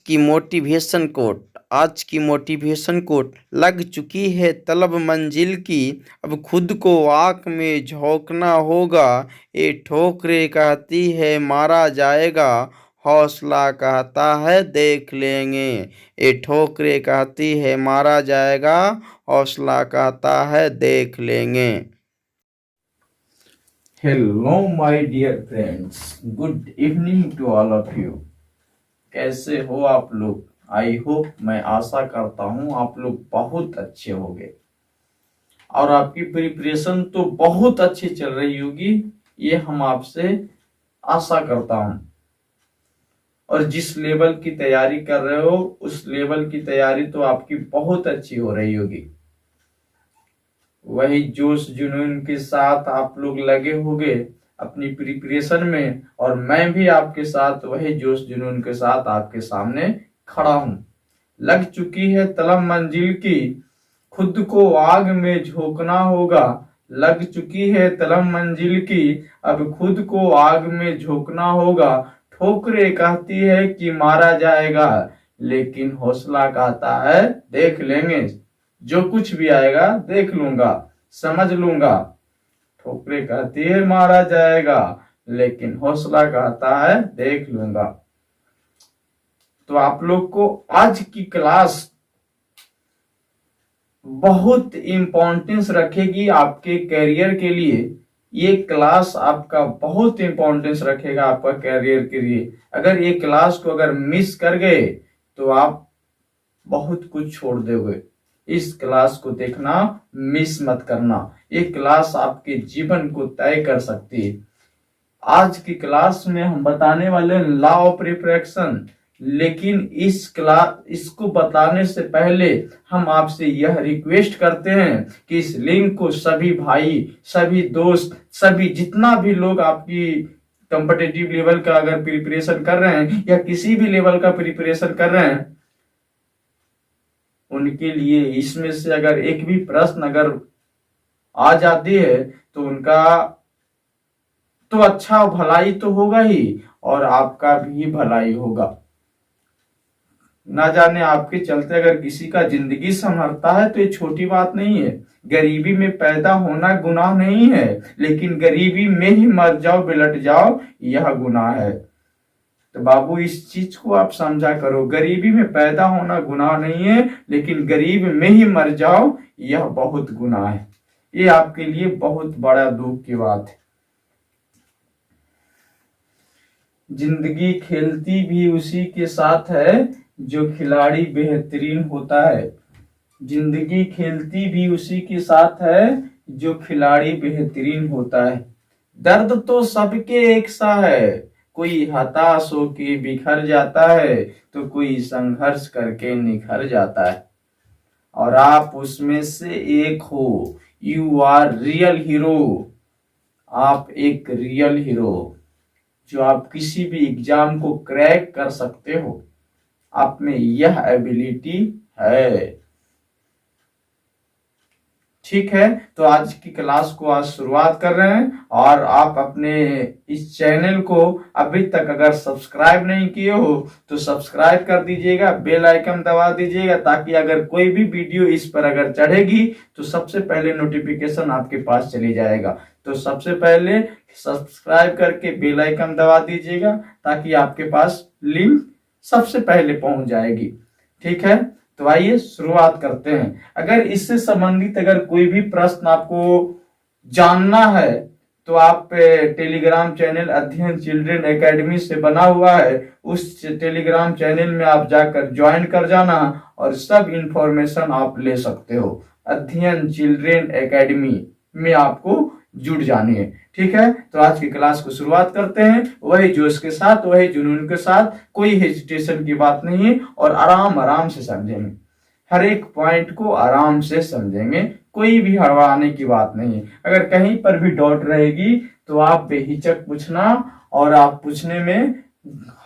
आज की motivation quote लग चुकी है तलब मंजिल की, अब खुद को आँख में झोंकना होगा। ये ठोकरें कहती है मारा जाएगा, हौसला कहता है देख लेंगे। ये ठोकरें कहती है मारा जाएगा, हौसला कहता है देख लेंगे। Hello my dear friends, good evening to all of you. कैसे हो आप लोग? आई होप, मैं आशा करता हूं आप लोग बहुत अच्छे होंगे और आपकी प्रिपरेशन तो बहुत अच्छी चल रही होगी, ये हम आपसे आशा करता हूं। और जिस लेवल की तैयारी कर रहे हो उस लेवल की तैयारी तो आपकी बहुत अच्छी हो रही होगी। वही जोश जुनून के साथ आप लोग लगे होंगे अपनी प्रिपरेशन में, और मैं भी आपके साथ वही जोश जुनून के साथ आपके सामने खड़ा हूं। लग चुकी है तलब मंजिल की, खुद को आग में झोंकना होगा। लग चुकी है तलब मंजिल की, अब खुद को आग में झोंकना होगा। ठोकरें कहती है कि मारा जाएगा, लेकिन हौसला कहता है देख लेंगे। जो कुछ भी आएगा देख लूंगा, समझ लूंगा। ठोकरें कहती है मारा जाएगा, लेकिन हौसला कहता है देख लूंगा। तो आप लोग को आज की क्लास बहुत इंपॉर्टेंस रखेगी आपके करियर के लिए। ये क्लास आपका बहुत इंपॉर्टेंस रखेगा आपका करियर के लिए। अगर ये क्लास को अगर मिस कर गए तो आप बहुत कुछ छोड़ दोगे। इस क्लास को देखना मिस मत करना, ये क्लास आपके जीवन को तय कर सकती है। आज की क्लास में हम बताने वाले लॉ ऑफ रिफ्रैक्शन, लेकिन इसको बताने से पहले हम आपसे यह रिक्वेस्ट करते हैं कि इस लिंक को सभी भाई, सभी दोस्त, सभी जितना भी लोग आपकी कॉम्पिटिटिव लेवल का अगर प्रिपरेशन कर रहे हैं या किसी भी लेवल का प्रिपरेशन कर रहे हैं, उनके लिए इसमें से अगर एक भी प्रश्न अगर आ जाती है तो उनका तो अच्छा भलाई तो होगा ही, और आपका भी भलाई होगा। ना जाने आपके चलते अगर किसी का जिंदगी संवरता है तो ये छोटी बात नहीं है। गरीबी में पैदा होना गुनाह नहीं है, लेकिन गरीबी में ही मर जाओ, बिलट जाओ, यह गुनाह है। तो बाबू इस चीज को आप समझा करो, गरीबी में पैदा होना गुनाह नहीं है, लेकिन गरीब में ही मर जाओ यह बहुत गुनाह है। ये आपके लिए बहुत बड़ा दुख की बात है। जिंदगी खेलती भी उसी के साथ है जो खिलाड़ी बेहतरीन होता है। जिंदगी खेलती भी उसी के साथ है जो खिलाड़ी बेहतरीन होता है। दर्द तो सबके एक सा है, कोई हताश होके बिखर जाता है तो कोई संघर्ष करके निखर जाता है, और आप उसमें से एक हो। You are real hero. आप एक रियल हीरो जो आप किसी भी एग्जाम को क्रैक कर सकते हो। आप में यह एबिलिटी है। ठीक है, तो आज की क्लास को आज शुरुआत कर रहे हैं, और आप अपने इस चैनल को अभी तक अगर सब्सक्राइब नहीं किए हो तो सब्सक्राइब कर दीजिएगा, बेल आइकन दबा दीजिएगा, ताकि अगर कोई भी वीडियो इस पर अगर चढ़ेगी तो सबसे पहले नोटिफिकेशन आपके पास चली जाएगा। तो सबसे पहले सब्सक्राइब करके बेल आइकन दबा दीजिएगा, ताकि आपके पास लिंक सबसे पहले पहुंच जाएगी। ठीक है, तो आइए शुरुआत करते हैं। अगर इससे संबंधित अगर कोई भी प्रश्न आपको जानना है तो आप टेलीग्राम चैनल अध्ययन चिल्ड्रन एकेडमी से बना हुआ है, उस टेलीग्राम चैनल में आप जाकर ज्वाइन कर जाना और सब इंफॉर्मेशन आप ले सकते हो। अध्ययन चिल्ड्रन एकेडमी में आपको जुड़ जानी है। ठीक है, तो आज की क्लास को शुरुआत करते हैं वही जोश के साथ, वही जुनून के साथ। कोई हेजिटेशन की बात नहीं है, और आराम आराम से समझेंगे। हर एक पॉइंट को आराम से समझेंगे, कोई भी हड़बड़ाने की बात नहीं है। अगर कहीं पर भी डाउट रहेगी तो आप बेहिचक पूछना, और आप पूछने में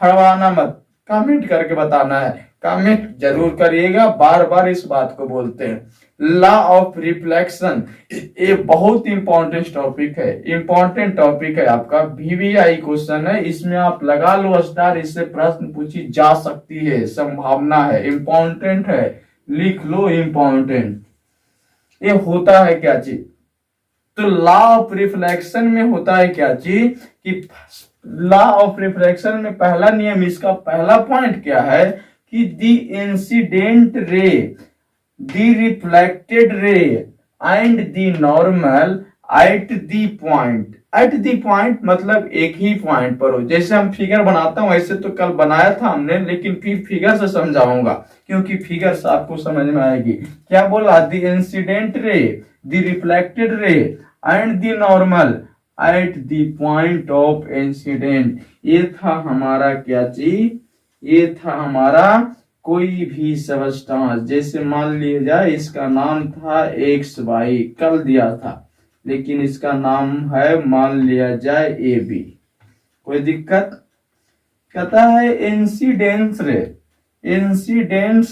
हड़बड़ाना मत, कमेंट करके बताना है कमेंट जरूर करिएगा, बार बार इस बात को बोलते हैं। लॉ ऑफ रिफ्लेक्शन, ये बहुत इंपॉर्टेंट टॉपिक है आपका, VVI क्वेश्चन है, इसमें आप लगा लो स्टार, इससे प्रश्न पूछी जा सकती है, संभावना है, इंपॉर्टेंट है, लिख लो इंपॉर्टेंट। ये होता है क्या चीज, तो लॉ ऑफ रिफ्लेक्शन में होता है क्या चीज कि लॉ ऑफ रिफ्लेक्शन में पहला नियम, इसका पहला पॉइंट क्या है कि the incident ray, the reflected ray and the normal at the point मतलब एक ही पॉइंट पर हो। जैसे हम फिगर बनाता हूं वैसे तो कल बनाया था हमने, लेकिन फिर फिगर से समझाऊंगा क्योंकि फिगर से आपको समझ में आएगी। क्या बोला, the incident ray, the reflected ray and the normal at the point of incident. ये था हमारा क्या चीज, ये था हमारा कोई भी सबस्टांस, जैसे मान लिया जाए इसका नाम था एक्स वाई, कल दिया था, लेकिन इसका नाम है मान लिया जाए ए बी, कोई दिक्कत। कहता है इंसिडेंस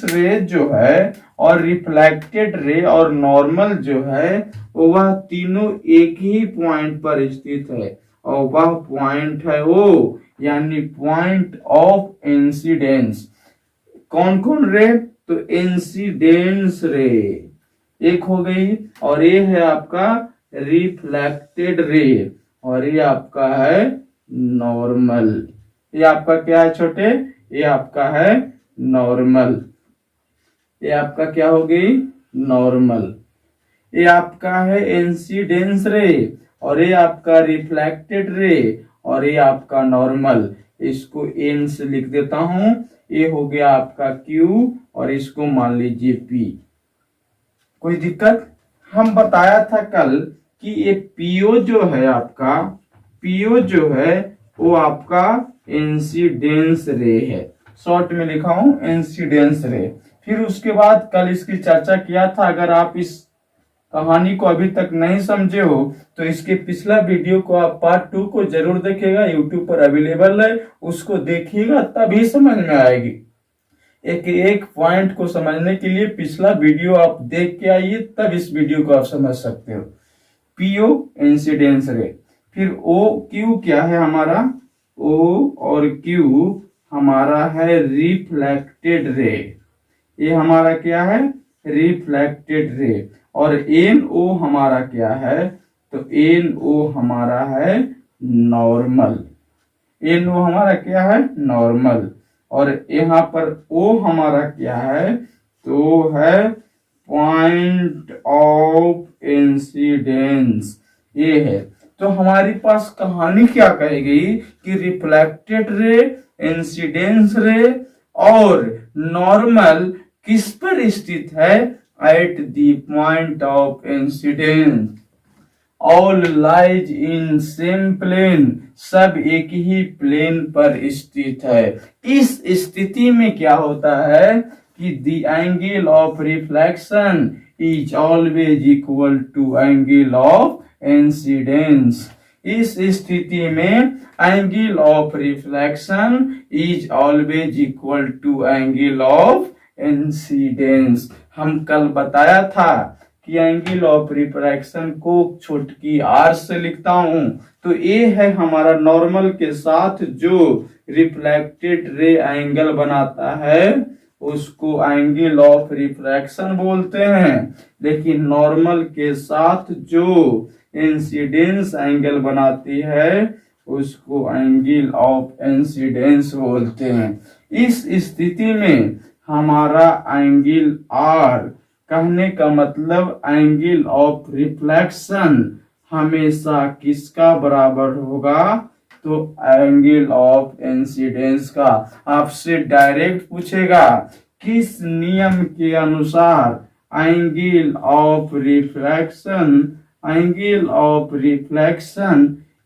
रे जो है और रिफ्लेक्टेड रे और नॉर्मल जो है वह तीनों एक ही पॉइंट पर स्थित है, और वह पॉइंट है वो यानी पॉइंट ऑफ इंसिडेंस। कौन कौन रे, तो इंसिडेंस रे एक हो गई, और ये है आपका रिफ्लेक्टेड रे, और ये आपका है नॉर्मल। ये आपका क्या है छोटे, ये आपका है नॉर्मल। ये आपका क्या हो गई, नॉर्मल। ये आपका है इंसिडेंस रे, और ये आपका रिफ्लेक्टेड रे, और ये आपका नॉर्मल। इसको एन से लिख देता हूं, ये हो गया आपका Q और इसको मान लीजिए P। कोई दिक्कत। हम बताया था कल कि ये PO जो है आपका, PO जो है वो आपका इंसिडेंस रे है, शॉर्ट में लिखा हूं इंसिडेंस रे। फिर उसके बाद कल इसकी चर्चा किया था, अगर आप इस कहानी को अभी तक नहीं समझे हो तो इसके पिछला वीडियो को आप पार्ट 2 को जरूर देखिएगा, यूट्यूब पर अवेलेबल है, उसको देखिएगा तभी समझ में आएगी। एक एक पॉइंट को समझने के लिए पिछला वीडियो आप देख के आइए, तब इस वीडियो को आप समझ सकते हो। PO इंसिडेंस रे, फिर OQ क्या है हमारा, O और Q हमारा है रिफ्लेक्टेड रे, ये हमारा क्या है रिफ्लेक्टेड रे, और NO हमारा क्या है, तो NO हमारा है नॉर्मल। NO हमारा क्या है नॉर्मल, और यहाँ पर O हमारा क्या है, तो है पॉइंट ऑफ इंसिडेंस, ये है। तो हमारे पास कहानी क्या कहेगी कि रिफ्लेक्टेड रे, इंसिडेंस रे और नॉर्मल किस पर स्थित है, at the point of incidence. All lies in same plane, सब एक ही प्लेन पर स्थित है। इस स्थिति में क्या होता है कि the angle of reflection is always equal to angle of incidence. इस स्थिति में angle of reflection is always equal to angle of incidence. हम कल बताया था कि एंगल ऑफ रिफ्रैक्शन को छोटकी r से लिखता हूं, तो ये है हमारा नॉर्मल के साथ जो रिफ्लेक्टेड रे एंगल बनाता है उसको एंगल ऑफ रिफ्रैक्शन बोलते हैं, लेकिन नॉर्मल के साथ जो इंसिडेंस एंगल बनाती है उसको एंगल ऑफ इंसिडेंस बोलते हैं। इस स्थिति में हमारा एंगल R, कहने का मतलब एंगल ऑफ रिफ्लेक्शन हमेशा किसका बराबर होगा, तो एंगल ऑफ इंसिडेंस का। आपसे डायरेक्ट पूछेगा किस नियम के अनुसार angle of reflection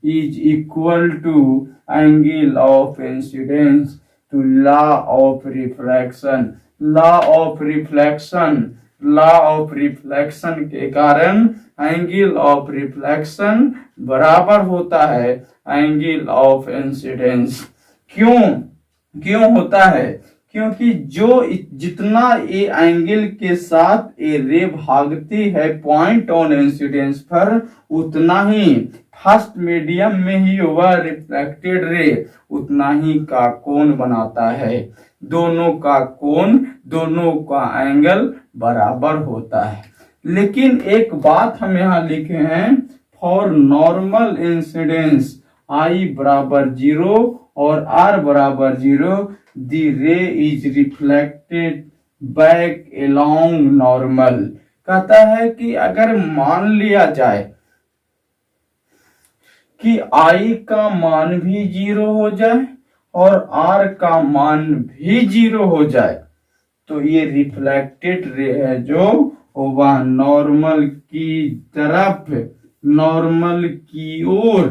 is equal to angle of incidence, to law of reflection। Law of reflection के कारण एंगल ऑफ रिफ्लेक्शन बराबर होता है एंगल ऑफ इंसिडेंस। क्यों होता है, क्योंकि जो जितना ए एंगल के साथ ए रे भागती है पॉइंट ऑन इंसिडेंस पर, उतना ही फर्स्ट मीडियम में ही वह रिफ्लेक्टेड रे उतना ही का कोण बनाता है। दोनों का कोण, दोनों का एंगल बराबर होता है। लेकिन एक बात हम यहाँ लिखे हैं, फॉर नॉर्मल इंसिडेंस I बराबर 0 और R बराबर 0, the ray is reflected back along normal। कहता है कि अगर मान लिया जाए कि I का मान भी 0 हो जाए और R का मान भी 0 हो जाए, तो ये रिफ्लेक्टेड रे है जो वह नॉर्मल की तरफ, नॉर्मल की ओर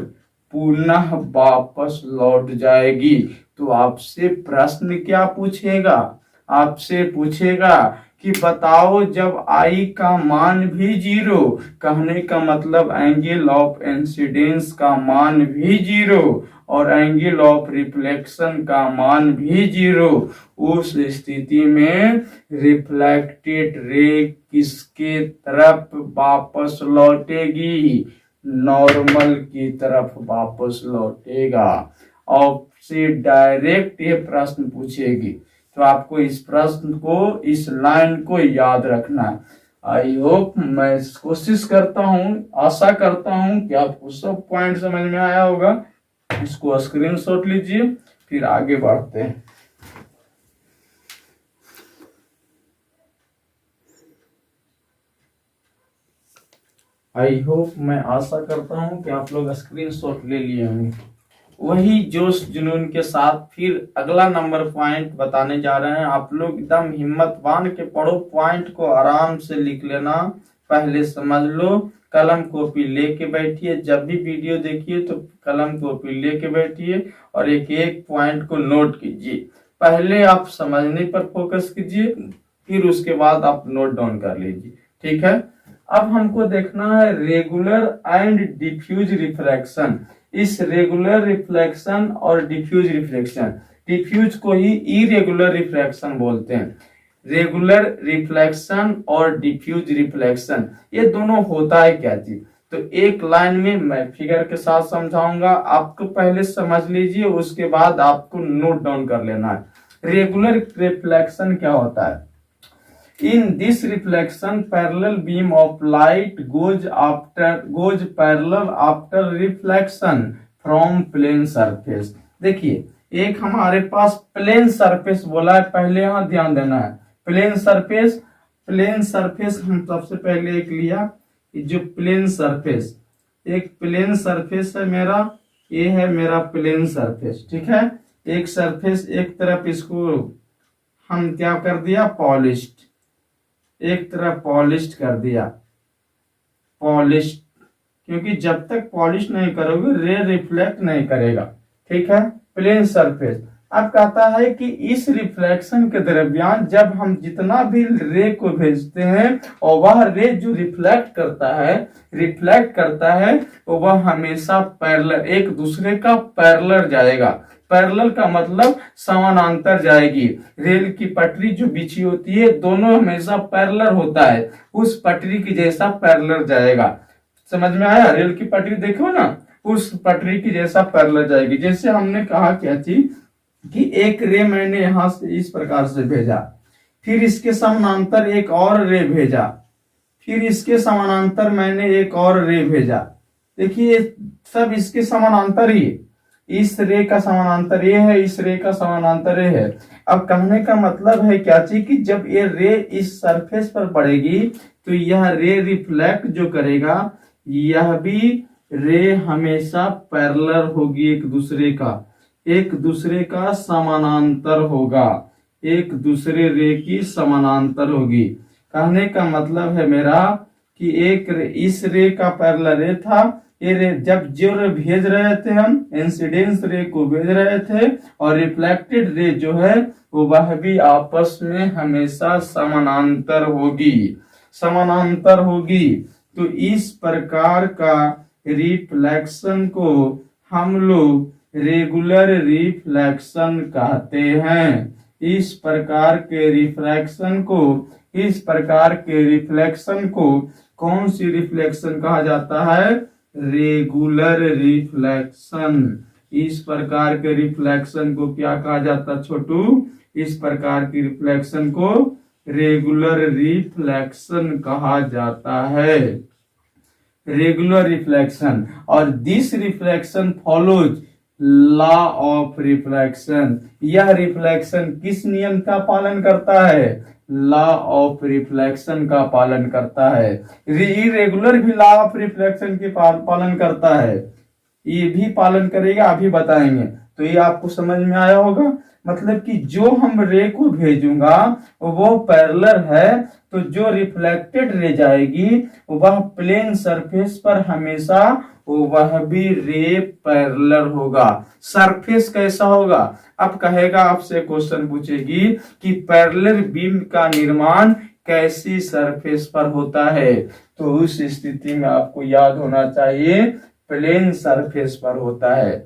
पुनः वापस लौट जाएगी। तो आपसे प्रश्न क्या पूछेगा? आपसे पूछेगा कि बताओ जब I का मान भी 0, कहने का मतलब एंगल ऑफ इंसिडेंस का मान भी 0 और एंगल ऑफ रिफ्लेक्शन का मान भी 0, उस स्थिति में रिफ्लेक्टेड रे किसके तरफ वापस लौटेगी? नॉर्मल की तरफ वापस लौटेगा। आपसे डायरेक्ट ये प्रश्न पूछेगी, तो आपको इस प्रश्न को, इस लाइन को याद रखना है। आई होप, मैं कोशिश करता हूँ, आशा करता हूँ कि आपको सब पॉइंट समझ में आया होगा। इसको स्क्रीनशॉट लीजिए, फिर आगे बढ़ते हैं। आई होप, मैं आशा करता हूँ कि आप लोग स्क्रीनशॉट ले लिए होंगे। वही जोश जुनून के साथ फिर अगला नंबर पॉइंट बताने जा रहे हैं। आप लोग एकदम हिम्मत बांध के पढ़ो, पॉइंट को आराम से लिख लेना, पहले समझ लो, कलम कॉपी लेके बैठिए। जब भी वीडियो देखिए तो कलम कॉपी लेके बैठिए और एक एक पॉइंट को नोट कीजिए। पहले आप समझने पर फोकस कीजिए, फिर उसके बाद आप नोट डाउन कर लीजिए, ठीक है। अब हमको देखना है रेगुलर एंड डिफ्यूज रिफ्रैक्शन। इस रेगुलर रिफ्लेक्शन और डिफ्यूज रिफ्लेक्शन, डिफ्यूज को ही इरेगुलर रिफ्रैक्शन बोलते हैं। रेगुलर रिफ्लेक्शन और डिफ्यूज रिफ्लेक्शन, ये दोनों होता है क्या चीज? तो एक लाइन में मैं फिगर के साथ समझाऊंगा, आपको पहले समझ लीजिए, उसके बाद आपको नोट डाउन कर लेना है। रेगुलर रिफ्लेक्शन क्या होता है? In this reflection, parallel beam of light goes parallel after reflection from plane surface। देखिए, एक हमारे पास प्लेन सरफेस बोला है, पहले यहाँ ध्यान देना है। प्लेन सरफेस, प्लेन सरफेस हम सबसे पहले एक लिया, जो प्लेन सरफेस, एक प्लेन सरफेस है मेरा, ये है मेरा प्लेन सरफेस, ठीक है। एक सरफेस, एक तरफ इसको हम क्या कर दिया, पॉलिश्ड, एक तरफ पॉलिश्ड कर दिया, पॉलिश्ड, क्योंकि जब तक पॉलिश नहीं करोगे रे रिफ्लेक्ट नहीं करेगा, ठीक है। Plane surface. अब कहता है कि इस रिफ्लेक्शन के दरमियान जब हम जितना भी रे को भेजते हैं और वह रे जो रिफ्लेक्ट करता है वह हमेशा पैरेलल, एक दूसरे का पैरेलल जाएगा। पैरेलल का मतलब समानांतर जाएगी। रेल की पटरी जो बिछी होती है, दोनों हमेशा पैरेलल होता है, उस पटरी की जैसा पैरेलल जाएगा। समझ में आया? रेल की पटरी देखो ना, उस पटरी की जैसा पैरेलल जाएगी। जैसे हमने कहा क्या चीज कि एक रे मैंने यहां से इस प्रकार से भेजा, फिर इसके समानांतर एक और रे भेजा, फिर इसके समानांतर मैंने एक और रे भेजा। देखिए सब इसके समानांतर ही, इस रे का समानांतर ये है, इस रे का समानांतर ये है। अब कहने का मतलब है क्या चीज कि जब ये रे इस सरफेस पर पड़ेगी तो यह रे रिफ्लेक्ट जो करेगा, यह भी रे हमेशा पैरेलल होगी, एक दूसरे का समानांतर होगा, एक दूसरे रे की समानांतर होगी। कहने का मतलब है मेरा कि एक रे, इस रे का पैरेलल रे था, ये रे जब जो रे भेज रहे थे, हम इंसिडेंस रे को भेज रहे थे, और रिफ्लेक्टेड रे जो है वो वह भी आपस में हमेशा समानांतर होगी। तो इस प्रकार का रिफ्लेक्शन को हम लोग रेगुलर रिफ्लेक्शन कहते हैं। इस प्रकार के रिफ्लेक्शन को कौन सी रिफ्लेक्शन कहा जाता है? Regular reflection. इस प्रकार के रिफ्लेक्शन को क्या कहा जाता है छोटू? इस प्रकार की रिफ्लेक्शन को रेगुलर रिफ्लेक्शन कहा जाता है। Regular reflection. और this reflection follows law of reflection. यह रिफ्लेक्शन किस नियम का पालन करता है? लॉ ऑफ रिफ्लेक्शन का पालन करता है। इरेगुलर भी लॉ ऑफ रिफ्लेक्शन के पालन करता है, ये भी पालन करेगा, अभी बताएंगे। तो ये आपको समझ में आया होगा। मतलब कि जो हम रे को भेजूंगा वो पैरेलल है, तो जो रिफ्लेक्टेड रे जाएगी वह प्लेन सरफेस पर हमेशा वह भी रे पैरेलल होगा। सरफेस कैसा होगा? अब कहेगा, आपसे क्वेश्चन पूछेगी कि पैरेलल बीम का निर्माण कैसी सरफेस पर होता है, तो उस स्थिति में आपको याद होना चाहिए प्लेन सरफेस पर होता है।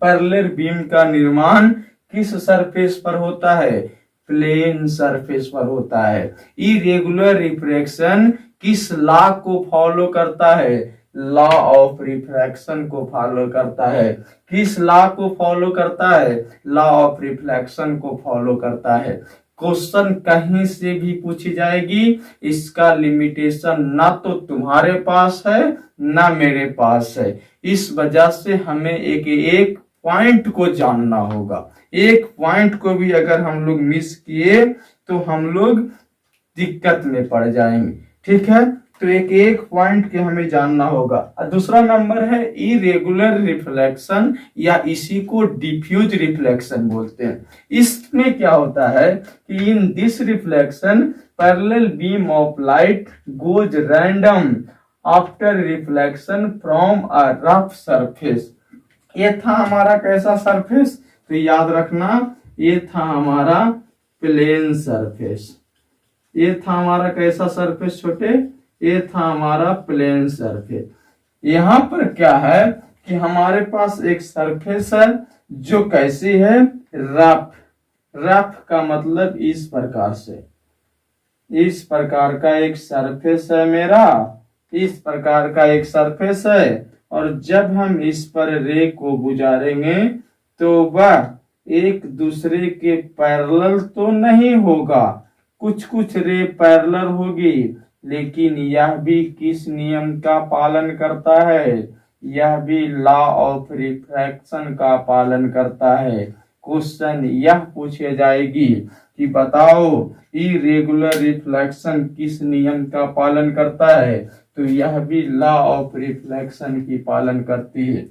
पैरेलल बीम का निर्माण किस सरफेस पर होता है? प्लेन सरफेस पर होता है। इरेगुलर रिफ्रैक्शन किस लॉ को फॉलो करता है? लॉ ऑफ रिफ्रैक्शन को फॉलो करता है। किस लॉ को फॉलो करता है? लॉ ऑफ रिफ्लेक्शन को फॉलो करता है। क्वेश्चन कहीं से भी पूछी जाएगी, इसका लिमिटेशन ना तो तुम्हारे पास है ना मेरे पास है। इस वजह से हमें एक एक पॉइंट को जानना होगा। एक पॉइंट को भी अगर हम लोग मिस किए तो हम लोग दिक्कत में पड़ जाएंगे। ठीक है, तो एक एक पॉइंट के हमें जानना होगा। दूसरा नंबर है इरेगुलर रिफ्लेक्शन, या इसी को डिफ्यूज रिफ्लेक्शन बोलते हैं। इसमें क्या होता है कि in this reflection parallel beam of light goes random after reflection from a rough surface. ये था हमारा कैसा सरफेस? तो याद रखना, ये था हमारा प्लेन सरफेस। ये था हमारा कैसा सरफेस छोटे? ये था हमारा प्लेन सरफेस। यहां पर क्या है कि हमारे पास एक सरफेस है जो कैसी है? रफ। रफ का मतलब इस प्रकार से, इस प्रकार का एक सरफेस है मेरा, इस प्रकार का एक सरफेस है। और जब हम इस पर रे को गुजारेंगे तो वह एक दूसरे के पैरेलल तो नहीं होगा, कुछ कुछ रे पैरेलल होगी, लेकिन यह भी किस नियम का पालन करता है? यह भी लॉ ऑफ रिफ्रैक्शन का पालन करता है। क्वेश्चन यह पूछे जाएगी कि बताओ इरेगुलर रिफ्लेक्शन किस नियम का पालन करता है? तो यह भी लॉ ऑफ रिफ्लेक्शन की पालन करती है।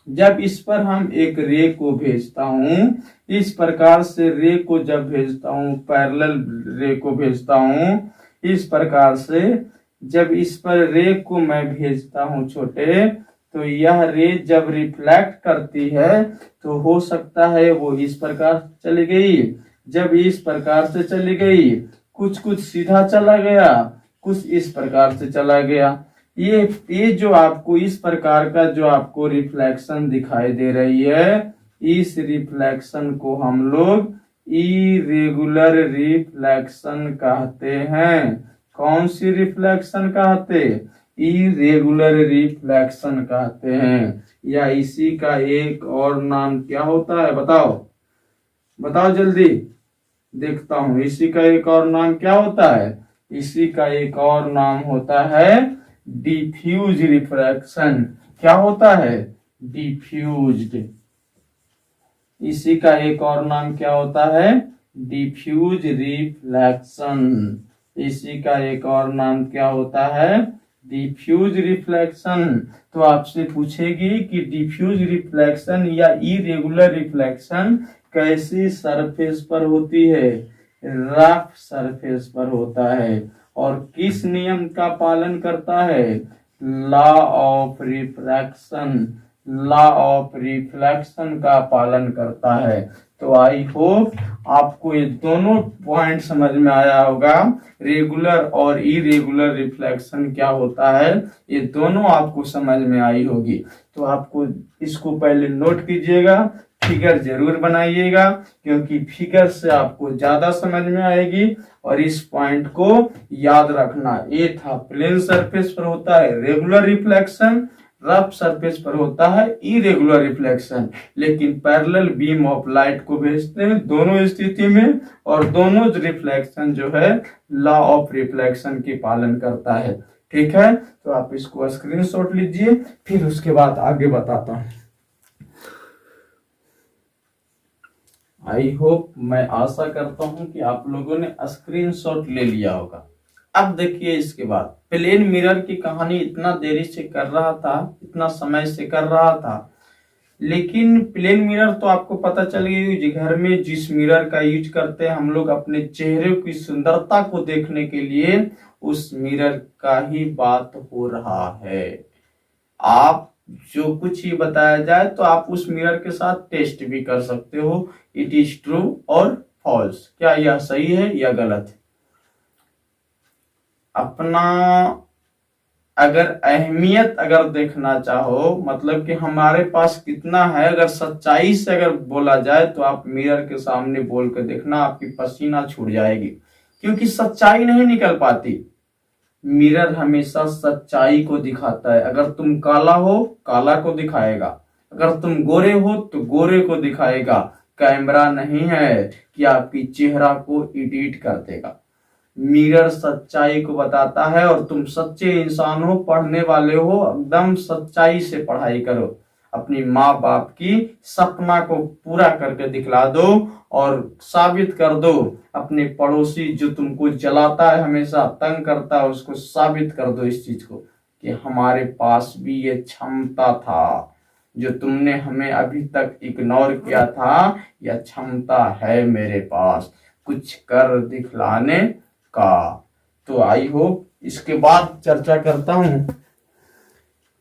जब इस पर हम एक रे को भेजता हूं, इस प्रकार से रे को जब भेजता हूं, पैरेलल रे को भेजता हूं, इस प्रकार से जब इस पर रे को मैं भेजता हूं छोटे, तो यह रे जब रिफ्लेक्ट करती है तो हो सकता है वो इस प्रकार चली गई, जब इस प्रकार से चली गई, कुछ कुछ सीधा चला गया, कुछ इस प्रकार से चला गया। ये जो आपको इस प्रकार का जो आपको रिफ्लेक्शन दिखाई दे रही है, इस रिफ्लेक्शन को हम लोग इरेगुलर रिफ्लेक्शन कहते हैं। कौन सी रिफ्लेक्शन कहते? इरेगुलर रिफ्लेक्शन कहते हैं। या इसी का एक और नाम क्या होता है? बताओ बताओ जल्दी, देखता हूं। इसी का एक और नाम क्या होता है? इसी का एक और नाम होता है डिफ्यूज रिफ्रैक्शन। क्या होता है? डिफ्यूज्ड। इसी का एक और नाम क्या होता है? Diffuse reflection. इसी का एक और नाम क्या होता है? Diffuse reflection. तो आपसे पूछेगी कि डिफ्यूज रिफ्लेक्शन या इरेगुलर रिफ्लेक्शन कैसी सरफेस पर होती है? रफ सरफेस पर होता है। और किस नियम का पालन करता है? Law of refraction, law of reflection का पालन करता है। तो आई होप आपको ये दोनों पॉइंट समझ में आया होगा। रेगुलर और इरेगुलर रिफ्लेक्शन क्या होता है, ये दोनों आपको समझ में आई होगी। तो आपको इसको पहले नोट कीजिएगा, फिगर जरूर बनाइएगा, क्योंकि फिगर से आपको ज्यादा समझ में आएगी। और इस पॉइंट को याद रखना, ये था प्लेन सरफेस पर होता है रेगुलर रिफ्लेक्शन, रफ सरफेस पर होता है इरेगुलर रिफ्लेक्शन। लेकिन पैरेलल बीम ऑफ लाइट को भेजते हैं दोनों स्थिति में, और दोनों रिफ्लेक्शन जो है लॉ ऑफ रिफ्लेक्शन की पालन करता है। ठीक है, तो आप इसको स्क्रीनशॉट लीजिए, फिर उसके बाद आगे बताता हूं। आई होप, मैं आशा करता हूं कि आप लोगों ने स्क्रीनशॉट ले लिया होगा। अब देखिए, इसके बाद प्लेन मिरर की कहानी इतना देरी से कर रहा था, इतना समय से कर रहा था, लेकिन प्लेन मिरर तो आपको पता चल गई। घर में जिस मिरर का यूज करते हैं हम लोग अपने चेहरे की सुंदरता को देखने के लिए, उस मिरर का ही बात हो रहा है। आप जो कुछ ही बताया जाए तो आप उस मिरर के साथ टेस्ट भी कर सकते हो, इट इज ट्रू और फॉल्स, क्या यह सही है या गलत है। अपना अगर अहमियत अगर देखना चाहो, मतलब कि हमारे पास कितना है, अगर सच्चाई से अगर बोला जाए तो आप मिरर के सामने बोल कर देखना, आपकी पसीना छूट जाएगी, क्योंकि सच्चाई नहीं निकल पाती। मिरर हमेशा सच्चाई को दिखाता है। अगर तुम काला हो, काला को दिखाएगा, अगर तुम गोरे हो तो गोरे को दिखाएगा। कैमरा नहीं है कि आपकी चेहरा को एडिट कर देगा। मिरर सच्चाई को बताता है, और तुम सच्चे इंसान हो, पढ़ने वाले हो, एकदम सच्चाई से पढ़ाई करो। अपनी माँ बाप की सपना को पूरा करके दिखला दो और साबित कर दो। अपने पड़ोसी जो तुमको जलाता है, हमेशा तंग करता है, उसको साबित कर दो इस चीज को कि हमारे पास भी ये क्षमता था, जो तुमने हमें अभी तक इग्नोर किया था, यह क्षमता है मेरे पास कुछ कर दिखलाने का। तो आई होप, इसके बाद चर्चा करता हूं।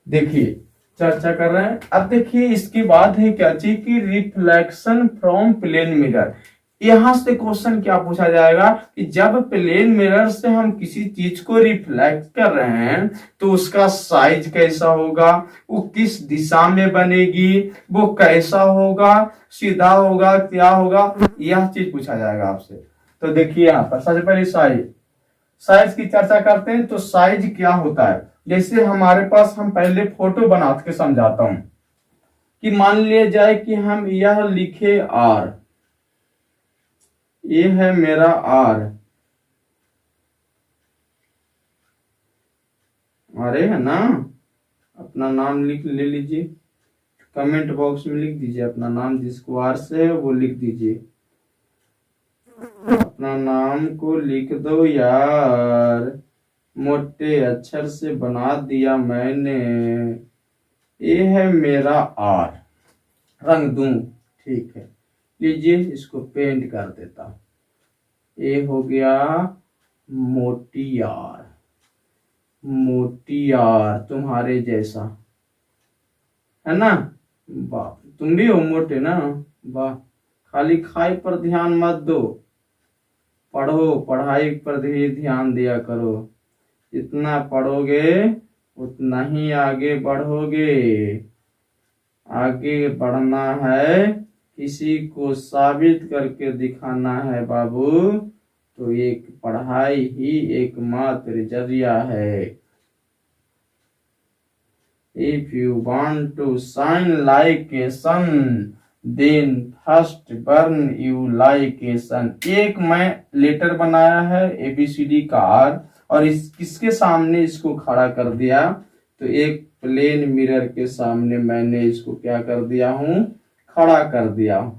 देखिए, चर्चा कर रहे हैं। अब देखिए, इसके बाद है क्या चीज की रिफ्लेक्शन फ्रॉम प्लेन मिरर। यहां से क्वेश्चन क्या पूछा जाएगा कि जब प्लेन मिरर से हम किसी चीज को रिफ्लेक्ट कर रहे हैं तो उसका साइज कैसा होगा, वो किस दिशा में बनेगी, वो कैसा होगा, सीधा होगा, क्या होगा, यह चीज पूछा जाएगा आपसे। तो देखिए, यहाँ पर सबसे पहले साइज की चर्चा करते हैं। तो साइज क्या होता है, जैसे हमारे पास, हम पहले फोटो बना के समझाता हूं कि मान लिया जाए कि हम यह लिखे आर, ये है मेरा आर, अरे है ना, अपना नाम लिख ले लीजिए, कमेंट बॉक्स में लिख दीजिए अपना नाम, जिसको आर से है वो लिख दीजिए, अपना नाम को लिख दो यार, मोटे अक्षर से बना दिया मैंने। ये है मेरा आर, रंग दूं, ठीक है, लीजिए इसको पेंट कर देता हूं। ये हो गया मोटी आर, मोटी आर तुम्हारे जैसा, है ना। वाह, तुम भी हो मोटे ना, वाह। खाली खाई पर ध्यान मत दो, पढ़ो, पढ़ाई पर भी ध्यान दिया करो। जितना पढ़ोगे उतना ही आगे बढ़ोगे। आगे बढ़ना है, किसी को साबित करके दिखाना है बाबू, तो एक पढ़ाई ही एकमात्र जरिया है। If you want to shine like a sun, then first burn you like a sun। एक मैं लेटर बनाया है ABCD का R, और किसके सामने इसको खड़ा कर दिया, तो एक प्लेन मिरर के सामने मैंने इसको क्या कर दिया हूं, खड़ा कर दिया हूं।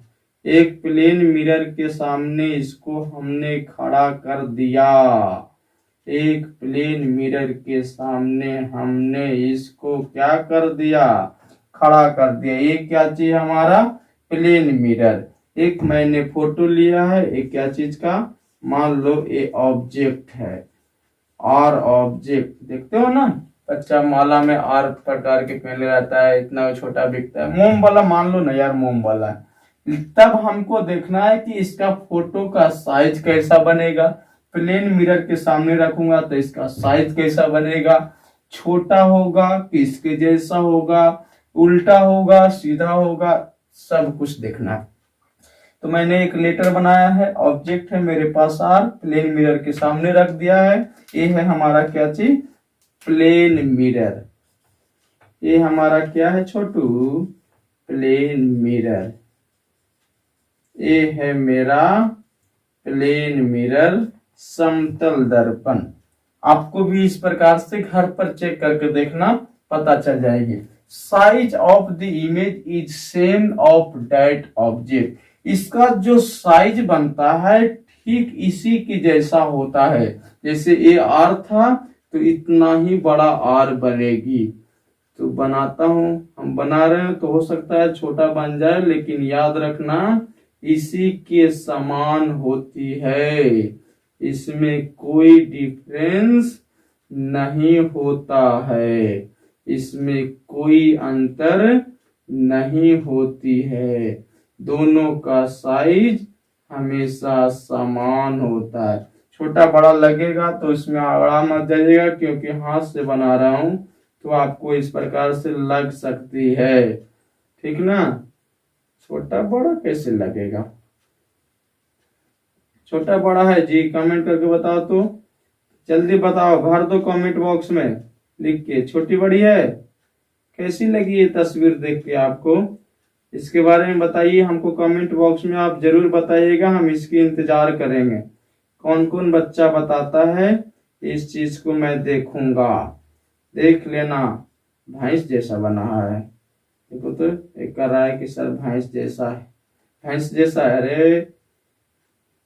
एक प्लेन मिरर के सामने इसको हमने खड़ा कर दिया, एक प्लेन मिरर के सामने हमने इसको क्या कर दिया, खड़ा कर दिया। ये क्या चीज हमारा प्लेन मिरर। एक मैंने फोटो लिया है, एक क्या चीज का, मान लो ये ऑब्जेक्ट है, आर ऑब्जेक्ट, देखते हो ना, बच्चा माला में आर प्रकार के पहले रहता है, इतना छोटा बिकता है, मोम वाला मान लो ना यार, मोम वाला है। तब हमको देखना है कि इसका फोटो का साइज कैसा बनेगा। प्लेन मिरर के सामने रखूंगा तो इसका साइज कैसा बनेगा, छोटा होगा कि इसके जैसा होगा, उल्टा होगा, सीधा होगा, सब कुछ देखना है। तो मैंने एक लेटर बनाया है, ऑब्जेक्ट है मेरे पास आर, प्लेन मिरर के सामने रख दिया है। ये है हमारा क्या चीज, प्लेन मिरर। ये हमारा क्या है छोटू, प्लेन मिरर। ये है मेरा प्लेन मिरर, समतल दर्पण। आपको भी इस प्रकार से घर पर चेक करके देखना, पता चल जाएगी। Size of the image is same of that object. इसका जो साइज बनता है ठीक इसी के जैसा होता है। जैसे ये आर था तो इतना ही बड़ा आर बनेगी। तो बनाता हूं, हम बना रहे हैं तो हो सकता है छोटा बन जाए, लेकिन याद रखना इसी के समान होती है, इसमें कोई डिफरेंस नहीं होता है, इसमें कोई अंतर नहीं होती है, दोनों का साइज हमेशा समान होता है। छोटा बड़ा लगेगा तो इसमें आड़ा मत जाइएगा, क्योंकि हाथ से बना रहा हूं तो आपको इस प्रकार से लग सकती है, ठीक ना। छोटा बड़ा कैसे लगेगा, छोटा बड़ा है जी, कमेंट करके बताओ तो, जल्दी बताओ, भर दो कमेंट बॉक्स में लिख के, छोटी बड़ी है। कैसी लगी ये तस्वीर देख के आपको, इसके बारे में बताइए हमको कमेंट बॉक्स में, आप जरूर बताइएगा, हम इसकी इंतजार करेंगे। कौन कौन बच्चा बताता है इस चीज को मैं देखूंगा। देख लेना, भैंस जैसा बना है, देखो तो एक कर रहा है कि सर भैंस जैसा है, भैंस जैसा है, अरे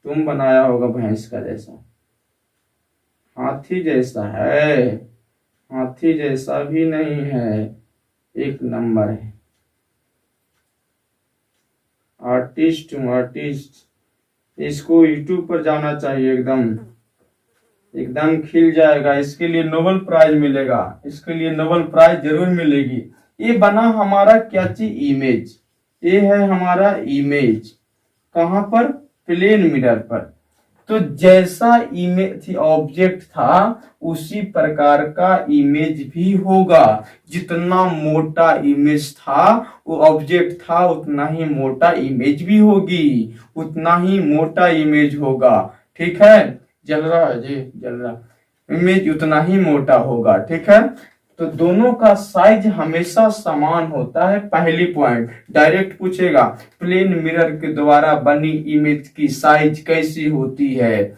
तुम बनाया होगा भैंस का जैसा, हाथी जैसा है, हाथी जैसा भी नहीं है, एक नंबर है। आर्टिस्ट हूँ आर्टिस्ट, इसको यूट्यूब पर जाना चाहिए, एकदम एकदम खिल जाएगा। इसके लिए नोबेल प्राइज मिलेगा, इसके लिए नोबेल प्राइज जरूर मिलेगी। ये बना हमारा क्या चीज, इमेज। ये है हमारा इमेज, कहां पर, प्लेन मिरर पर। तो जैसा इमेज ऑब्जेक्ट था उसी प्रकार का इमेज भी होगा। जितना मोटा इमेज था वो ऑब्जेक्ट था, उतना ही मोटा इमेज भी होगी, उतना ही मोटा इमेज होगा, ठीक है। जल रहा है जी, जल रहा, इमेज उतना ही मोटा होगा, ठीक है। तो दोनों का साइज हमेशा समान होता है। पहली पॉइंट डायरेक्ट पूछेगा, प्लेन मिरर के द्वारा बनी इमेज की साइज कैसी होती है,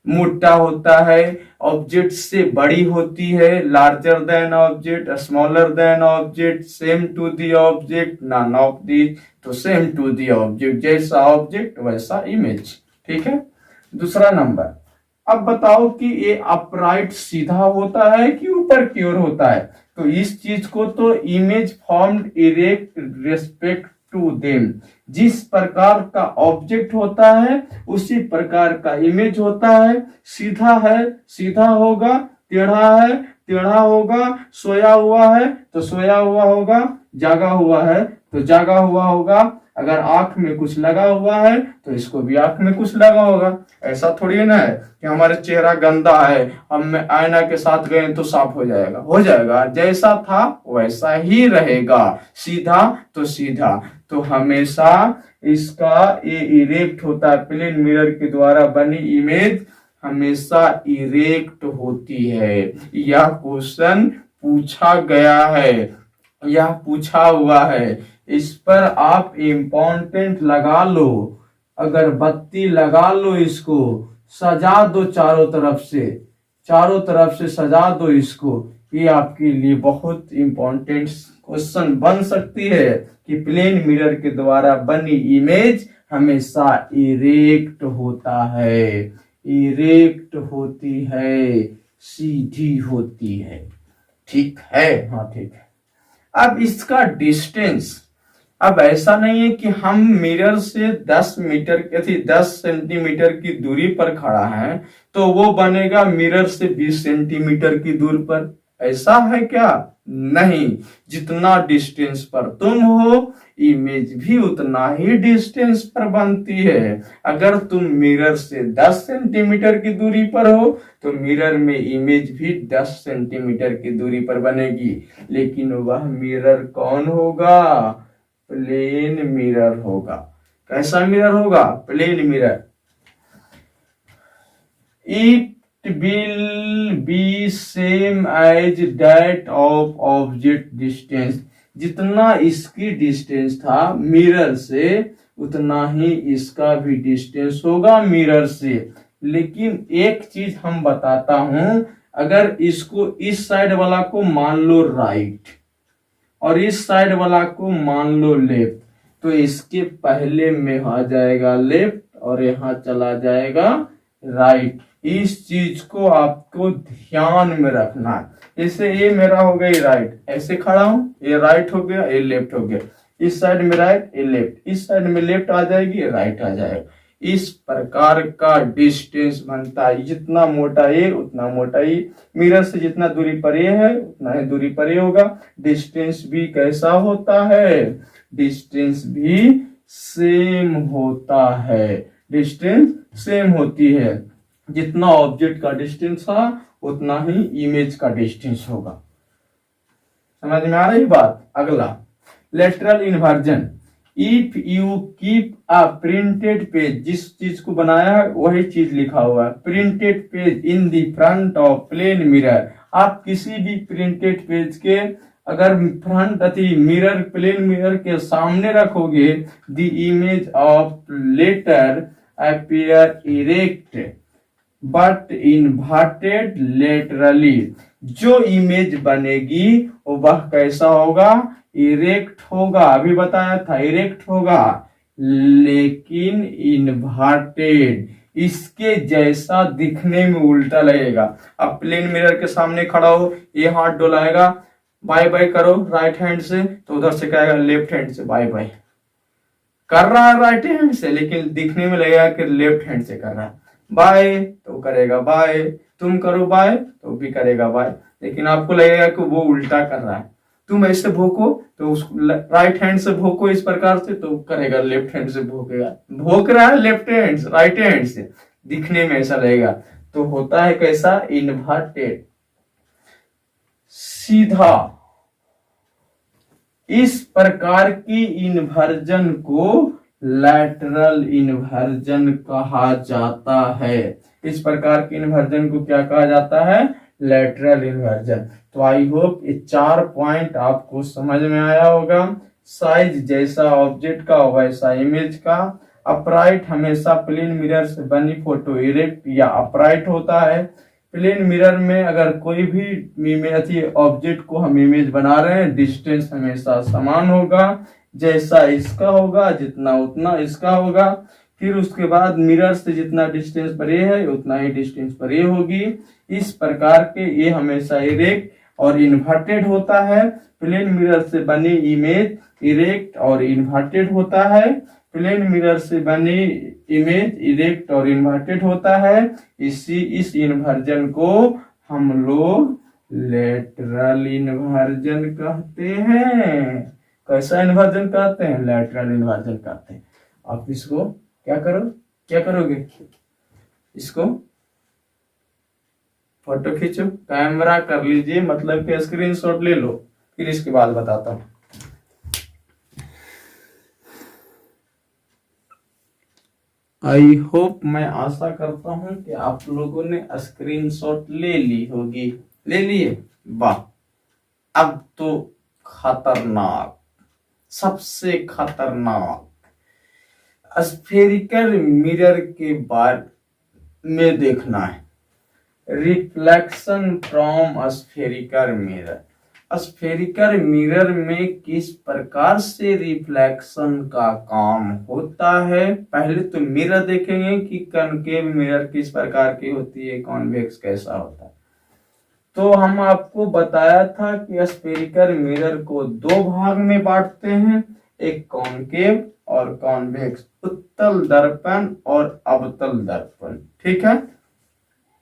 मोटा होता है, ऑब्जेक्ट से बड़ी होती है, larger than object, smaller than object, same to the object, none of the, तो सेम टू दी ऑब्जेक्ट, जैसा ऑब्जेक्ट वैसा इमेज, ठीक है। दूसरा नंबर, अब बताओ कि ये अपराइट सीधा होता है कि ऊपर की ओर होता है। तो इस चीज को तो image formed erect respect to them, जिस प्रकार का ऑब्जेक्ट होता है उसी प्रकार का इमेज होता है। सीधा है सीधा होगा, टेढ़ा है टेढ़ा होगा, सोया हुआ है तो सोया हुआ होगा, जागा हुआ है तो जागा हुआ होगा। अगर आंख में कुछ लगा हुआ है तो इसको भी आंख में कुछ लगा होगा। ऐसा थोड़ी ना है कि हमारे चेहरा गंदा है, हम आईना के साथ गए तो साफ हो जाएगा, हो जाएगा, जैसा था वैसा ही रहेगा, सीधा तो सीधा। तो हमेशा इसका ये इरेक्ट होता है, प्लेन मिरर के द्वारा बनी इमेज हमेशा इरेक्ट होती है। यह क्वेश्चन पूछा गया है, यह पूछा हुआ है, इस पर आप इम्पोर्टेंट लगा लो, अगरबत्ती लगा लो, इसको सजा दो चारों तरफ से, चारों तरफ से सजा दो इसको। ये आपके लिए बहुत इम्पोर्टेंट क्वेश्चन बन सकती है कि प्लेन मिरर के द्वारा बनी इमेज हमेशा इरेक्ट होता है, इरेक्ट होती है, सीधी होती है, ठीक है, हाँ ठीक है। अब इसका डिस्टेंस, अब ऐसा नहीं है कि हम मिरर से 10 मीटर थी 10 सेंटीमीटर की दूरी पर खड़ा है तो वो बनेगा मिरर से 20 सेंटीमीटर की दूर पर, ऐसा है क्या, नहीं। जितना डिस्टेंस पर तुम हो इमेज भी उतना ही डिस्टेंस पर बनती है। अगर तुम मिरर से 10 सेंटीमीटर की दूरी पर हो तो मिरर में इमेज भी 10 सेंटीमीटर की दूरी पर बनेगी। लेकिन वह मिरर कौन होगा, प्लेन मिरर होगा। कैसा मिरर होगा? Plane mirror. It will be same as that of object distance. जितना इसकी डिस्टेंस था मिरर से उतना ही इसका भी डिस्टेंस होगा मिरर से। लेकिन एक चीज हम बताता हूं, अगर इसको इस साइड वाला को मान लो राइट और इस साइड वाला को मान लो लेफ्ट, तो इसके पहले में आ जाएगा लेफ्ट और यहां चला जाएगा राइट। इस चीज को आपको ध्यान में रखना है। जैसे ये मेरा हो गया राइट, ऐसे खड़ा हूं, ये राइट हो गया, ये लेफ्ट हो गया। इस साइड में राइट, ये लेफ्ट, इस साइड में लेफ्ट आ जाएगी, ये राइट आ जाएगा। इस प्रकार का डिस्टेंस बनता है। जितना मोटा ये उतना मोटा ये, मिरर से जितना दूरी पर ये है उतना ही दूरी पर ये होगा। डिस्टेंस भी कैसा होता है? डिस्टेंस भी सेम होता है। डिस्टेंस सेम होती है। जितना ऑब्जेक्ट का डिस्टेंस था उतना ही इमेज का डिस्टेंस होगा। समझ में आ रही बात? अगला lateral inversion. If you keep a printed page, जिस चीज को बनाया है वही चीज लिखा हुआ है, printed page in the front of plane mirror. आप किसी भी प्रिंटेड पेज के अगर फ्रंट अति मिरर प्लेन मिरर के सामने रखोगे, the image of letter appear erect but inverted laterally. जो इमेज बनेगी वह कैसा होगा? इरेक्ट होगा। अभी बताया था इरेक्ट होगा, लेकिन इन्वर्टेड, इसके जैसा दिखने में उल्टा लगेगा। अब प्लेन मिरर के सामने खड़ा हो, ये हाथ डोलाएगा, बाय बाय करो राइट हैंड से, तो उधर से कहेगा लेफ्ट हैंड से बाय बाय। कर रहा है राइट हैंड से, लेकिन दिखने में लगेगा कि लेफ्ट हैंड से कर रहा है। बाय तो करेगा बाय, तुम करो बाय तो भी करेगा बाय, लेकिन आपको लगेगा कि वो उल्टा कर रहा है। तुम ऐसे भोंको तो उसको राइट हैंड से भोंको इस प्रकार से, तो करेगा लेफ्ट हैंड से भोंकेगा। भोंक रहा है लेफ्ट हैंड से, राइट हैंड से, दिखने में ऐसा लगेगा। तो होता है कैसा? इन्वर्टेड, सीधा। इस प्रकार की इन्वर्जन को लैटरल इन्वर्जन कहा जाता है। इस प्रकार की इन्वर्जन को क्या कहा जाता है? Lateral inversion. तो आई होप ये 4 पॉइंट आपको समझ में आया होगा। साइज जैसा ऑब्जेक्ट का वैसा इमेज का। अपराइट हमेशा प्लेन मिरर से बनी फोटो इरेक्ट या अपराइट होता है। प्लेन मिरर में अगर कोई भी ऑब्जेक्ट को हम इमेज बना रहे हैं, डिस्टेंस हमेशा समान होगा। जैसा इसका होगा जितना उतना इसका होगा। फिर उसके बाद मिरर से जितना डिस्टेंस पर ये है उतना ही डिस्टेंस पर ये होगी। इस प्रकार के ये हमेशा इरेक्ट और इन्वर्टेड होता है। प्लेन मिरर से बनी इमेज इरेक्ट और इन्वर्टेड होता है। प्लेन मिरर से बनी इमेज इरेक्ट और इन्वर्टेड होता है। इस इन्वर्जन को हम लोग लेटरल इन्वर्जन कहते हैं। कैसा इन्वर्जन कहते हैं? लेटरल इन्वर्जन कहते हैं। आप इसको क्या करोगे? इसको फोटो खींचो, कैमरा कर लीजिए, मतलब कि स्क्रीनशॉट ले लो, फिर इसके बाद बताता हूं। आई होप, मैं आशा करता हूं कि आप लोगों ने स्क्रीनशॉट ले ली होगी। ले लिए? वाह। अब तो खतरनाक, सबसे खतरनाक स्फेरिकल मिरर के बारे में देखना है। Reflection from spherical mirror. Spherical mirror में किस प्रकार से रिफ्लेक्शन का काम होता है। पहले तो मिरर देखेंगे कि कनकेव मिरर किस प्रकार की होती है, कॉन्वेक्स कैसा होता है। तो हम आपको बताया था कि स्फेरिकल मिरर को 2 भाग में बांटते हैं, एक कॉन्केव और कॉन्वेक्स, उत्तल दर्पण और अवतल दर्पण। ठीक है।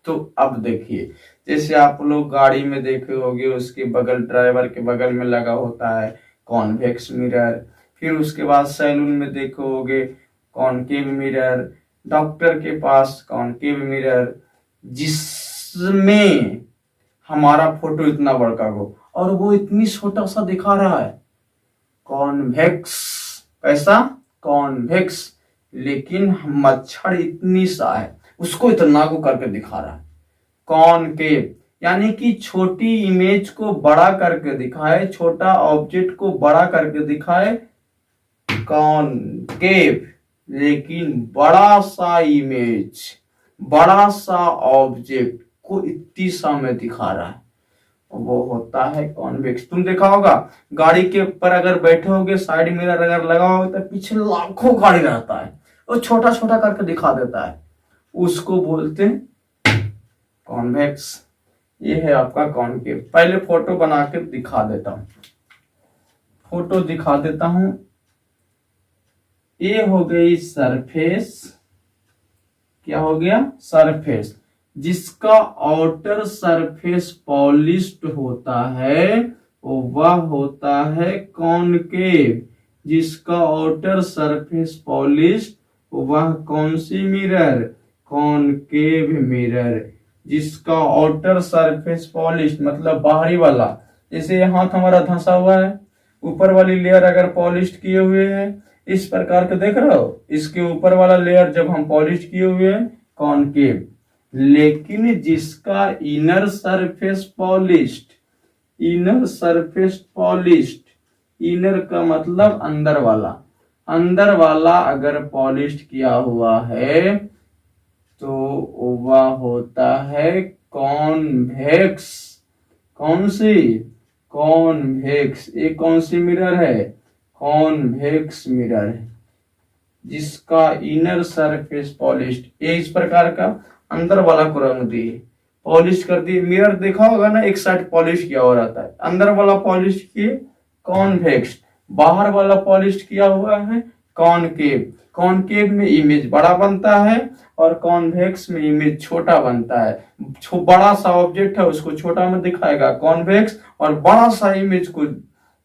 तो अब देखिए, जैसे आप लोग गाड़ी में देखे होंगे, उसके बगल, ड्राइवर के बगल में लगा होता है कॉन्वेक्स मिरर। फिर उसके बाद सैलून में देखे होंगे कॉनकेव मिरर, डॉक्टर के पास कॉनकेव मिरर, जिसमें हमारा फोटो इतना बड़का हो और वो इतनी छोटा सा दिखा रहा है। कॉन्वेक्स। कैसा? कॉन्वेक्स। लेकिन मच्छर इतनी सा है, उसको इतना को करके दिखा रहा है। कॉनकेव यानी कि छोटी इमेज को बड़ा करके दिखाए, छोटा ऑब्जेक्ट को बड़ा करके दिखाए, कॉनकेव। लेकिन बड़ा सा इमेज, बड़ा सा ऑब्जेक्ट को इतनी सा में दिखा रहा है, वो होता है कॉन्वेक्स। तुम देखा होगा गाड़ी के ऊपर अगर बैठे होगे, साइड मिरर अगर लगा होगा तो पीछे लाखों गाड़ी रहता है, वो छोटा छोटा करके दिखा देता है, उसको बोलते हैं कॉन्वेक्स। ये है आपका कॉनकेव। पहले फोटो बना के दिखा देता हूं, फोटो दिखा देता हूं। ये हो गई सरफेस। क्या हो गया? सरफेस। जिसका आउटर सरफेस पॉलिश्ड होता है वह होता है कॉनकेव। जिसका आउटर सरफेस पॉलिश्ड वह कौन सी मिरर? Concave mirror. जिसका आउटर सरफेस पॉलिश्ड मतलब बाहरी वाला, जैसे ये हाथ हमारा धंसा हुआ है, ऊपर वाली लेयर अगर पॉलिश्ड किए हुए हैं इस प्रकार के, देख रहे हो, इसके ऊपर वाला लेयर जब हम पॉलिश किए हुए हैं कॉनकेव। लेकिन जिसका inner surface polished, inner surface polished, inner का मतलब अंदर वाला, अंदर वाला अगर पॉलिश्ड किया हुआ है तो वह होता है कॉन्वेक्स। कौन सी? कॉन्वेक्स। ये कौन सी मिरर है? कॉन्वेक्स मिरर है। जिसका इनर सरफेस पॉलिश्ड, ये इस प्रकार का अंदर वाला को रंग दिए, पॉलिश कर दिए। मिरर देखा होगा ना, एक साइड पॉलिश किया हुआ रहता है, अंदर वाला पॉलिश किए कॉन्वेक्स, बाहर वाला पॉलिश किया हुआ है कॉनकेव। कॉनकेव में इमेज बड़ा बनता है और कॉन्वेक्स में इमेज छोटा बनता है। बड़ा सा ऑब्जेक्ट है उसको छोटा में दिखाएगा कॉन्वेक्स, और बड़ा सा इमेज को,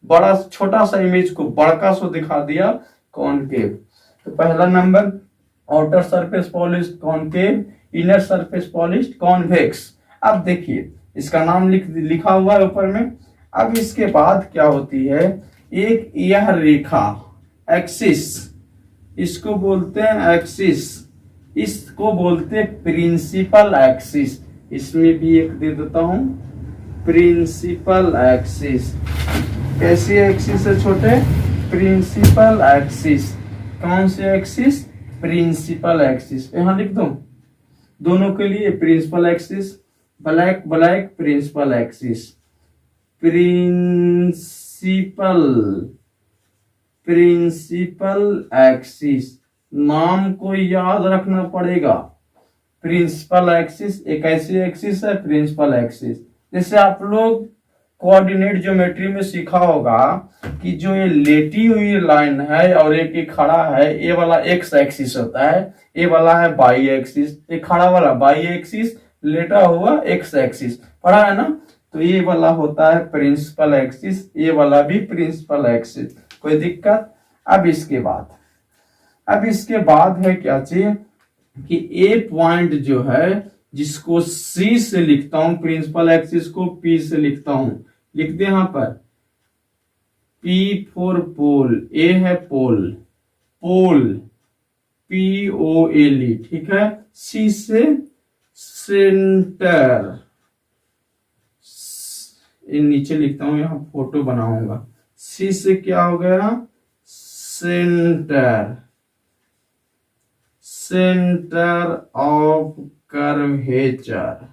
बड़ा छोटा सा इमेज को बड़का सो दिखा दिया कॉनकेव। तो पहला number outer surface polished concave, inner surface polished convex. अब देखिए इसका नाम लिखा हुआ है ऊपर में। अब इसके बाद क्या होती है, एक यह रेखा एक्सिस, इसको बोलते हैं एक्सिस, इसको बोलते हैं प्रिंसिपल एक्सिस। इसमें भी एक दे देता हूं, प्रिंसिपल एक्सिस। कैसी एक्सिस है छोटे? Principal axis. कौन से एक्सिस? Principal axis. यहां लिख दो दोनों के लिए, principal axis, black black, principal axis, principal, principal axis. नाम को याद रखना पड़ेगा। प्रिंसिपल एक्सिस एक ऐसी एक्सिस है, प्रिंसिपल एक्सिस। जैसे आप लोग कोऑर्डिनेट ज्योमेट्री में सीखा होगा कि जो ये लेटी हुई लाइन है और एक ये खड़ा है, ये वाला एक्स एक्सिस होता है, ये वाला है वाई एक्सिस, ये खड़ा वाला वाई एक्सिस, लेटा हुआ एक्स एक्सिस, पढ़ा है ना। तो ये वाला होता है प्रिंसिपल एक्सिस, ये वाला भी प्रिंसिपल एक्सिस। कोई दिक्कत? अब इसके बाद है क्या चीज कि ए पॉइंट जो है जिसको सी से लिखता हूं, प्रिंसिपल एक्सिस को पी से लिखता हूं, लिख दे यहां पर P फॉर पोल, ए है पोल, पोल POLE, ठीक है। सी से सेंटर, नीचे लिखता हूं, यहां फोटो बनाऊंगा। सी से क्या हो गया? Centre, centre of curvature,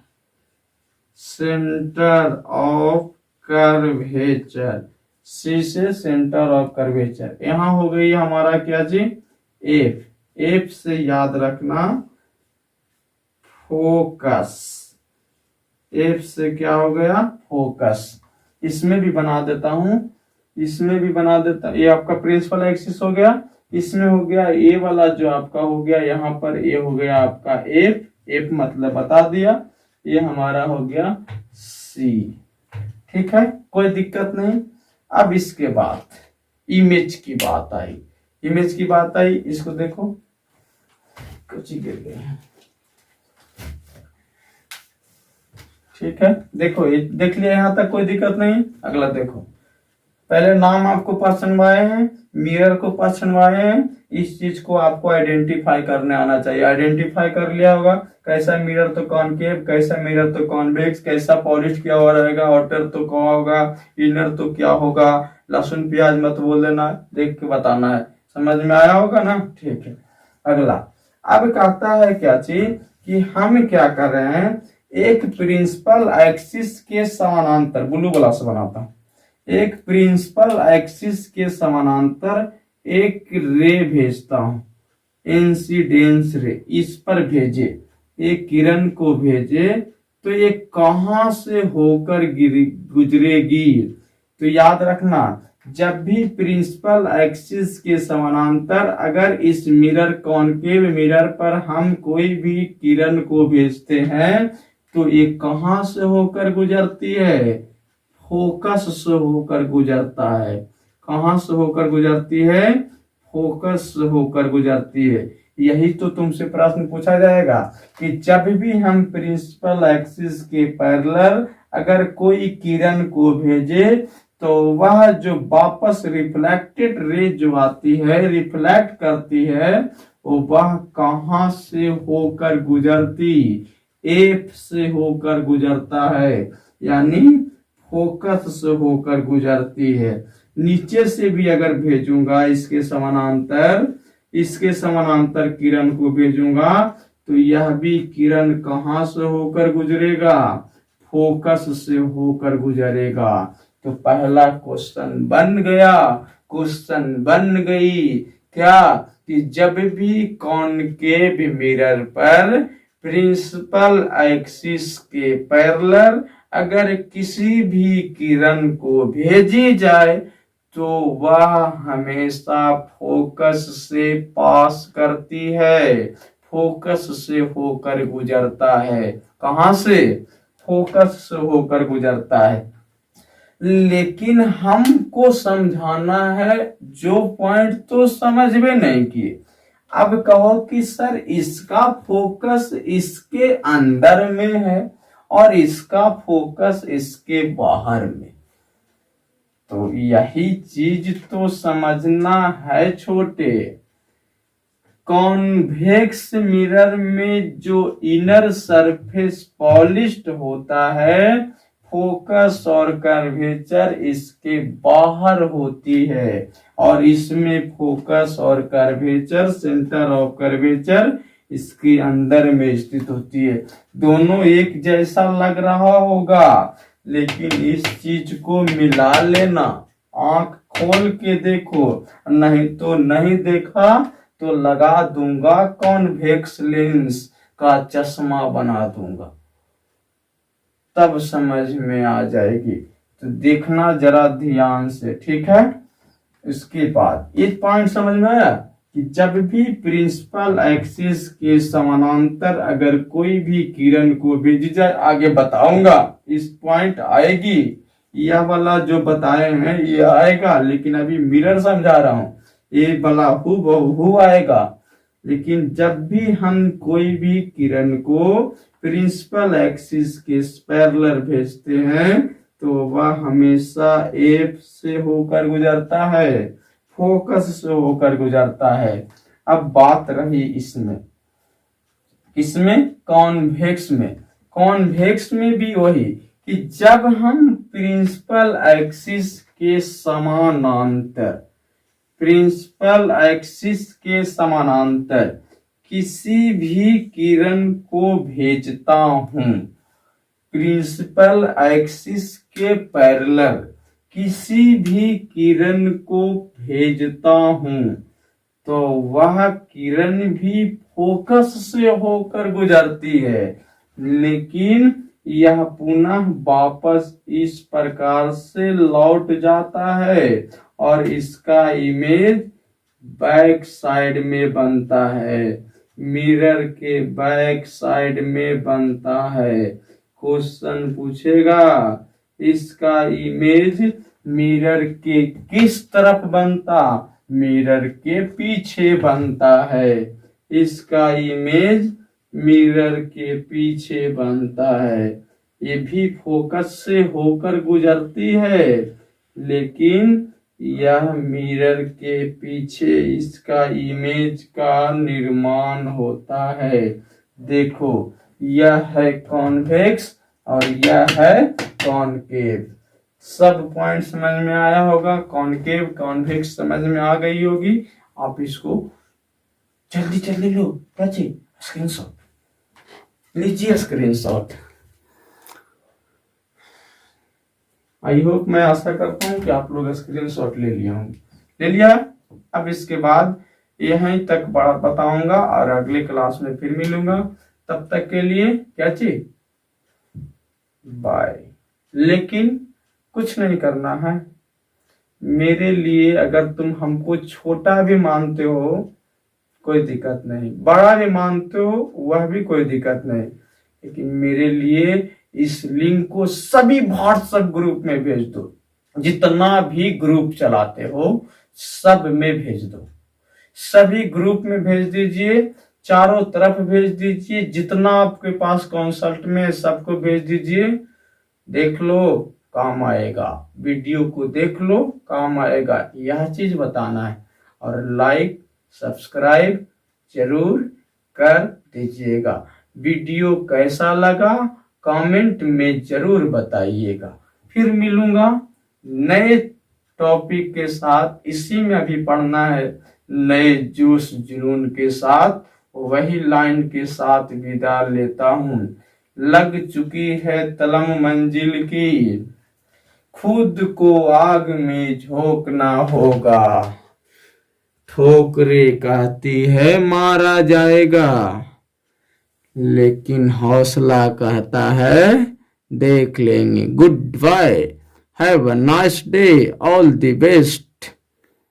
centre of curvature. C से सेंटर ऑफ कर्वेचर। यहां हो गई हमारा क्या जी? एफ। एफ से याद रखना फोकस। एफ से क्या हो गया? फोकस। इसमें भी बना देता हूं, इसमें भी बना देता। ये आपका प्रिंसिपल एक्सिस हो गया। इसमें हो गया ए वाला जो आपका हो गया, यहाँ पर ए हो गया आपका एफ, एफ मतलब बता दिया। ये हमारा हो गया सी, ठीक है, कोई दिक्कत नहीं। अब इसके बाद इमेज की बात आई, इमेज की बात आई, इसको देखो कुछ ही गिर गए, ठीक है। देखो ये देख लिया, यहां तक कोई दिक्कत नहीं। अगला देखो, पहले नाम आपको पसंद आए हैं, मिरर को पसंद आए हैं, इस चीज को आपको आइडेंटिफाई करने आना चाहिए। आइडेंटिफाई कर लिया होगा कैसा मिरर तो कॉनकेव, कैसा मिरर तो कॉन्वेक्स, कैसा पॉलिश किया हुआ रहेगा, आउटर तो क्या होगा, इनर तो क्या होगा। लहसुन प्याज मत बोल देना, देख के बताना है। समझ में आया होगा ना? ठीक है। अगला अब कहता है क्या चीज कि हम क्या कर रहे हैं, एक प्रिंसिपल एक्सिस के समानांतर, ब्लू वाला से बनाता हूं, एक प्रिंसिपल एक्सिस के समानांतर एक रे भेजता हूं, इंसिडेंस रे, इस पर भेजे, एक किरण को भेजे तो ये कहां से होकर गुजरेगी। तो याद रखना, जब भी प्रिंसिपल एक्सिस के समानांतर अगर इस मिरर कॉनकेव मिरर पर हम कोई भी किरण को भेजते हैं तो ये कहां से होकर गुजरती है, फोकस से होकर गुजरता है। कहां से होकर गुजरती है, फोकस से होकर गुजरती है। यही तो तुमसे प्रश्न पूछा जाएगा कि जब भी हम प्रिंसिपल एक्सिस के पैरेलल अगर कोई किरण को भेजे तो वह जो वापस रिफ्लेक्टेड रे जो आती है, रिफ्लेक्ट करती है, वह कहां से होकर गुजरती, एफ से होकर गुजरता है, यानी फोकस से होकर गुजरती है। नीचे से भी अगर भेजूंगा इसके समानांतर किरण को भेजूंगा तो यह भी किरण कहां से होकर गुजरेगा, फोकस से होकर गुजरेगा। तो पहला क्वेश्चन बन गया, क्वेश्चन बन गई क्या कि जब भी कॉनकेव मिरर पर प्रिंसिपल एक्सिस के पैरेलल अगर किसी भी किरण को भेजी जाए तो वह हमेशा फोकस से पास करती है, फोकस से होकर गुजरता है। कहां से, फोकस से होकर गुजरता है। लेकिन हमको समझाना है, जो पॉइंट तो समझ में नहीं किए। अब कहो कि सर इसका फोकस इसके अंदर में है और इसका फोकस इसके बाहर में, तो यही चीज तो समझना है छोटे। कॉन्वेक्स मिरर में जो इनर सरफेस पॉलिश्ड होता है, फोकस और कर्वेचर इसके बाहर होती है और इसमें फोकस और कर्वेचर, सेंटर ऑफ कर्वेचर इसके अंदर में स्थित होती है। दोनों एक जैसा लग रहा होगा, लेकिन इस चीज को मिला लेना, आंख खोल के देखो, नहीं तो नहीं देखा तो लगा दूंगा कॉन्वेक्स लेंस का चश्मा बना दूंगा, तब समझ में आ जाएगी। तो देखना जरा ध्यान से, ठीक है। इसके बाद एक पॉइंट समझ में आया कि जब भी प्रिंसिपल एक्सिस के समानांतर अगर कोई भी किरण को भेजी जाए, आगे बताऊंगा इस पॉइंट आएगी, यह वाला जो बताए हैं ये आएगा, लेकिन अभी मिरर समझा रहा हूं, ये वाला हु आएगा। लेकिन जब भी हम कोई भी किरण को प्रिंसिपल एक्सिस के पैरेलल भेजते हैं तो वह हमेशा एफ से होकर गुजरता है, फोकस से होकर गुजरता है। अब बात रही इसमें कॉन्वेक्स में, कॉन्वेक्स में भी वही कि जब हम प्रिंसिपल एक्सिस के समानांतर किसी भी किरण को भेजता हूं, प्रिंसिपल एक्सिस के पैरेलल किसी भी किरण को भेजता हूं तो वह किरण भी फोकस से होकर गुजरती है, लेकिन यह पुनः वापस इस प्रकार से लौट जाता है और इसका इमेज बैक साइड में बनता है, मिरर के बैक साइड में बनता है। क्वेश्चन पूछेगा इसका इमेज मिरर के किस तरफ बनता, मिरर के पीछे बनता है, इसका इमेज मिरर के पीछे बनता है। ये भी फोकस से होकर गुजरती है, लेकिन यह मिरर के पीछे इसका इमेज का निर्माण होता है। देखो, यह है कॉन्वेक्स और यह है कॉनकेव। सब पॉइंट समझ में आया होगा। कॉनकेव कॉन्वेक्स समझ में आ गई होगी। आप इसको जल्दी जल्दी लो, बच्चे स्क्रीनशॉट लीजिए, स्क्रीनशॉट। आई होप, मैं आशा करता हूं कि आप लोग स्क्रीनशॉट ले लिया होंगे। ले लिया? अब इसके बाद यहीं तक बताऊंगा और अगले क्लास में फिर मिलूंगा। तब तक के लिए क्या चीज, बाय। लेकिन कुछ नहीं करना है मेरे लिए। अगर तुम हमको छोटा भी मानते हो कोई दिक्कत नहीं, बड़ा भी मानते हो वह भी कोई दिक्कत नहीं, लेकिन मेरे लिए इस लिंक को सभी व्हाट्सएप ग्रुप में भेज दो। जितना भी ग्रुप चलाते हो सब में भेज दो। सभी ग्रुप में भेज दीजिए, चारों तरफ भेज दीजिए। जितना आपके पास कंसल्ट में सबको भेज दीजिए। देख लो, काम आएगा। वीडियो को देख लो, काम आएगा। यह चीज बताना है। और लाइक सब्सक्राइब जरूर कर दीजिएगा। वीडियो कैसा लगा कमेंट में जरूर बताइएगा। फिर मिलूंगा नए टॉपिक के साथ। इसी में अभी पढ़ना है, नए जोश जुनून के साथ, वही लाइन के साथ विदा लेता हूं। लग चुकी है तलम मंजिल की, खुद को आग में झोंकना होगा। ठोकरे कहती है मारा जाएगा, लेकिन हौसला कहता है देख लेंगे। Goodbye, have a nice day, all the best.